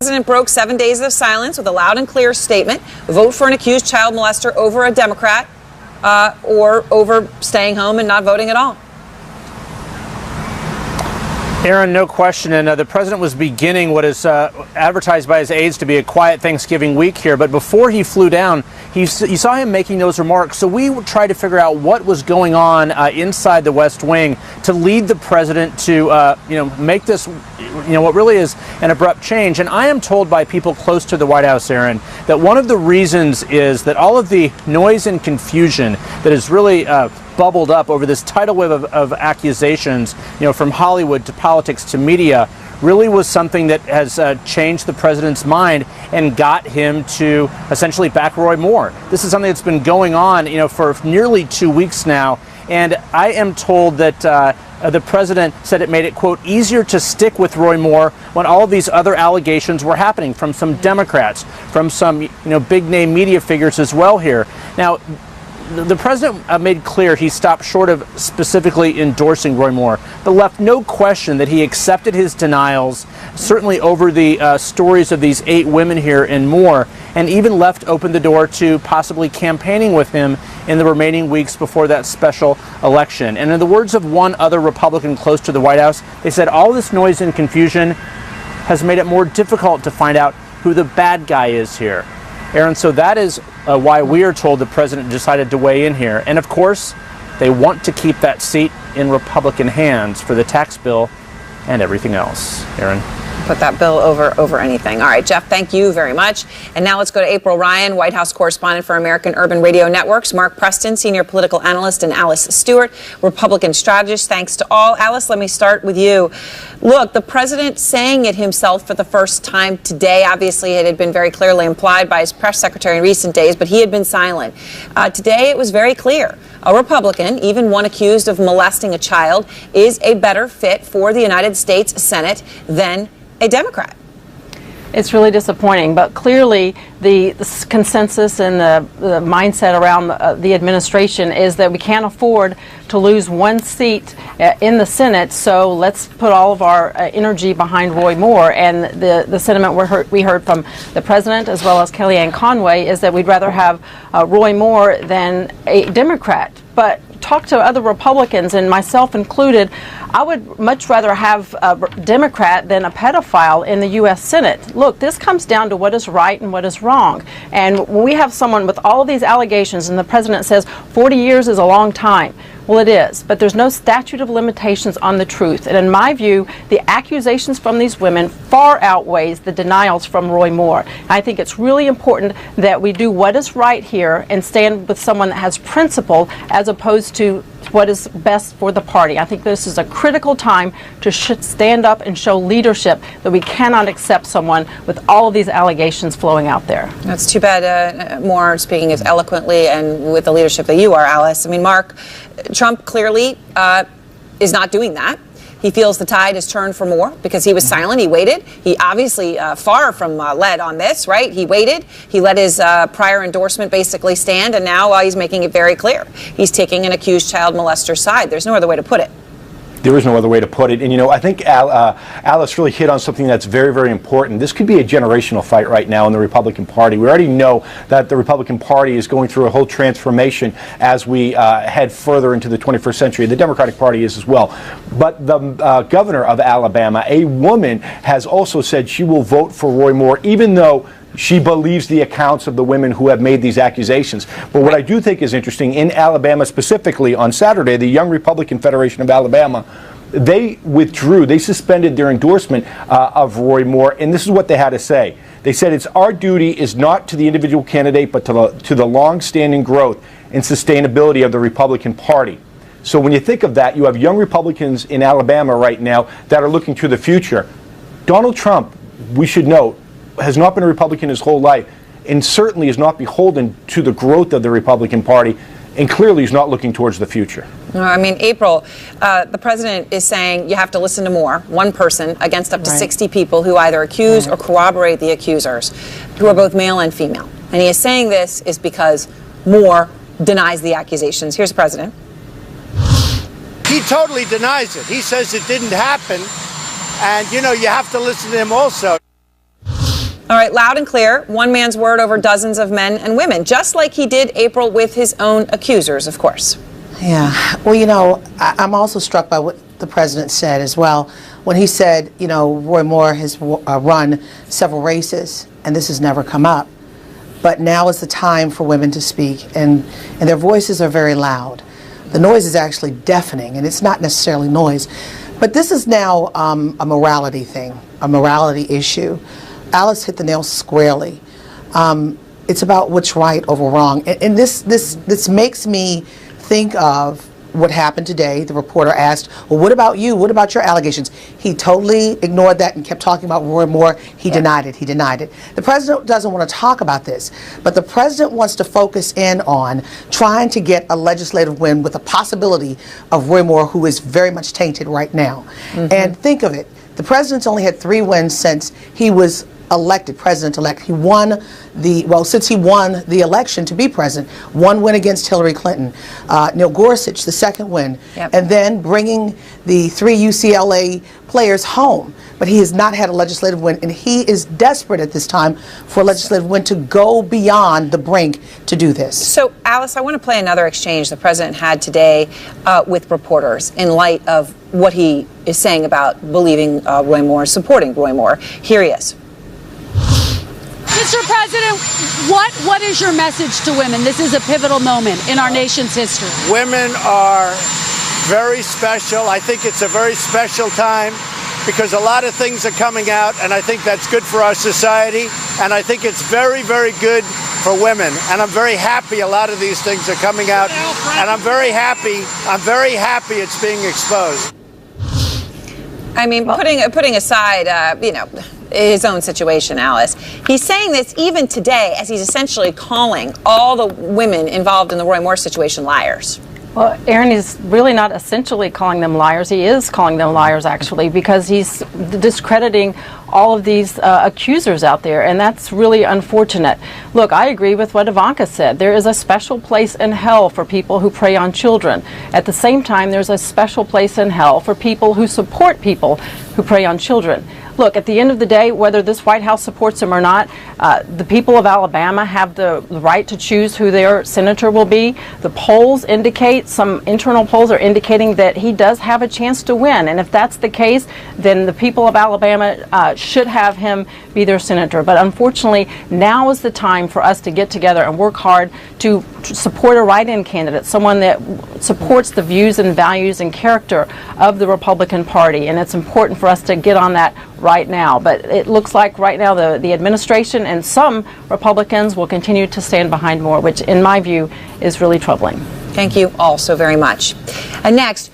The president broke 7 days of silence with a loud and clear statement: vote for an accused child molester over a Democrat or over staying home and not voting at all. Aaron, no question, and the president was beginning what is advertised by his aides to be a quiet Thanksgiving week here, but before he flew down, you saw him making those remarks. So we tried to figure out what was going on inside the West Wing to lead the president to make this what really is an abrupt change. And I am told by people close to the White House, Aaron, that one of the reasons is that all of the noise and confusion that is really bubbled up over this tidal wave of accusations, from Hollywood to politics to media, really was something that has changed the president's mind and got him to essentially back Roy Moore. This is something that's been going on, for nearly 2 weeks now, and I am told that the president said it made it, quote, easier to stick with Roy Moore when all of these other allegations were happening from some Democrats, from some, big name media figures as well here. Now, the president made clear he stopped short of specifically endorsing Roy Moore, but left no question that he accepted his denials, certainly over the stories of these 8 women here and more, and even left open the door to possibly campaigning with him in the remaining weeks before that special election. And in the words of one other Republican close to the White House, they said all this noise and confusion has made it more difficult to find out who the bad guy is here. Aaron, so that is why we are told the president decided to weigh in here. And of course, they want to keep that seat in Republican hands for the tax bill and everything else. Aaron? Put that bill over anything. All right, Jeff, thank you very much. And now let's go to April Ryan, White House correspondent for American Urban Radio Networks, Marc Preston, senior political analyst, and Alice Stewart, Republican strategist. Thanks to all. Alice, let me start with you. Look, the president saying it himself for the first time today. Obviously, it had been very clearly implied by his press secretary in recent days, but he had been silent. Today, it was very clear. A Republican, even one accused of molesting a child, is a better fit for the United States Senate than a Democrat. It's really disappointing, but clearly the consensus and the mindset around the administration is that we can't afford to lose one seat in the Senate, so let's put all of our energy behind Roy Moore. And the sentiment we heard from the president as well as Kellyanne Conway is that we'd rather have Roy Moore than a Democrat. But talk to other Republicans, and myself included, I would much rather have a Democrat than a pedophile in the U.S. Senate. Look, this comes down to what is right and what is wrong. And when we have someone with all of these allegations and the president says 40 years is a long time, well, it is, but there's no statute of limitations on the truth. And in my view, the accusations from these women far outweighs the denials from Roy Moore. I think it's really important that we do what is right here and stand with someone that has principle as opposed to what is best for the party. I think this is a critical time to stand up and show leadership that we cannot accept someone with all of these allegations flowing out there. That's too bad Moore speaking as eloquently and with the leadership that you are, Alice. I mean, Mark, Trump clearly is not doing that. He feels the tide has turned for Moore because he was silent. He waited. He obviously far from led on this, right? He waited. He let his prior endorsement basically stand, and now he's making it very clear. He's taking an accused child molester's side. There's no other way to put it. There is no other way to put it. And, I think Alice really hit on something that's very, very important. This could be a generational fight right now in the Republican Party. We already know that the Republican Party is going through a whole transformation as we head further into the 21st century. The Democratic Party is as well. But the governor of Alabama, a woman, has also said she will vote for Roy Moore, even though she believes the accounts of the women who have made these accusations. But what I do think is interesting, in Alabama specifically, on Saturday, the Young Republican Federation of Alabama, they suspended their endorsement of Roy Moore, and this is what they had to say. They said, it's our duty is not to the individual candidate, but to the long-standing growth and sustainability of the Republican Party. So when you think of that, you have young Republicans in Alabama right now that are looking to the future. Donald Trump, we should note, has not been a Republican his whole life, and certainly is not beholden to the growth of the Republican Party, and clearly is not looking towards the future. I mean, April, the president is saying you have to listen to Moore, one person, against up to 60 people who either accuse or corroborate the accusers, who are both male and female. And he is saying this is because Moore denies the accusations. Here's the president. He totally denies it. He says it didn't happen. And, you have to listen to him also. All right, loud and clear, one man's word over dozens of men and women, just like he did, April, with his own accusers, of course. Yeah, well, you know, I'm also struck by what the president said as well, when he said, you know, Roy Moore has run several races, and this has never come up. But now is the time for women to speak, and their voices are very loud. The noise is actually deafening, and it's not necessarily noise. But this is now a morality thing, a morality issue. Alice hit the nail squarely. It's about what's right over wrong. And this makes me think of what happened today. The reporter asked, well, what about you? What about your allegations? He totally ignored that and kept talking about Roy Moore. He denied it. He denied it. The president doesn't want to talk about this, but the president wants to focus in on trying to get a legislative win with the possibility of Roy Moore, who is very much tainted right now. And think of it. The president's only had 3 wins since he was elected president-elect. He won since he won the election to be president, 1 win against Hillary Clinton, Neil Gorsuch, the 2nd win, and then bringing the 3 UCLA players home. But he has not had a legislative win, and he is desperate at this time for a legislative win to go beyond the brink to do this. So, Alice, I want to play another exchange the president had today with reporters in light of what he is saying about believing Roy Moore, supporting Roy Moore. Here he is. Mr. President, what is your message to women? This is a pivotal moment in our nation's history. Women are very special. I think it's a very special time because a lot of things are coming out, and I think that's good for our society, and I think it's very, very good for women. And I'm very happy a lot of these things are coming out, and I'm very happy it's being exposed. I mean, putting aside, you know, his own situation, Alice, he's saying this even today as he's essentially calling all the women involved in the Roy Moore situation liars. Well, Aaron is really not essentially calling them liars. He is calling them liars, actually, because he's discrediting all of these accusers out there, and that's really unfortunate. Look, I agree with what Ivanka said. There is a special place in hell for people who prey on children. At the same time, there's a special place in hell for people who support people who prey on children. Look, at the end of the day, whether this White House supports him or not, the people of Alabama have the right to choose who their senator will be. The polls indicate, some internal polls are indicating that he does have a chance to win. And if that's the case, then the people of Alabama should have him be their senator. But unfortunately, now is the time for us to get together and work hard to support a write-in candidate, someone that supports the views and values and character of the Republican Party. And it's important for us to get on that right now. But it looks like right now the administration and some Republicans will continue to stand behind Moore, which in my view is really troubling. Thank you all so very much. And next,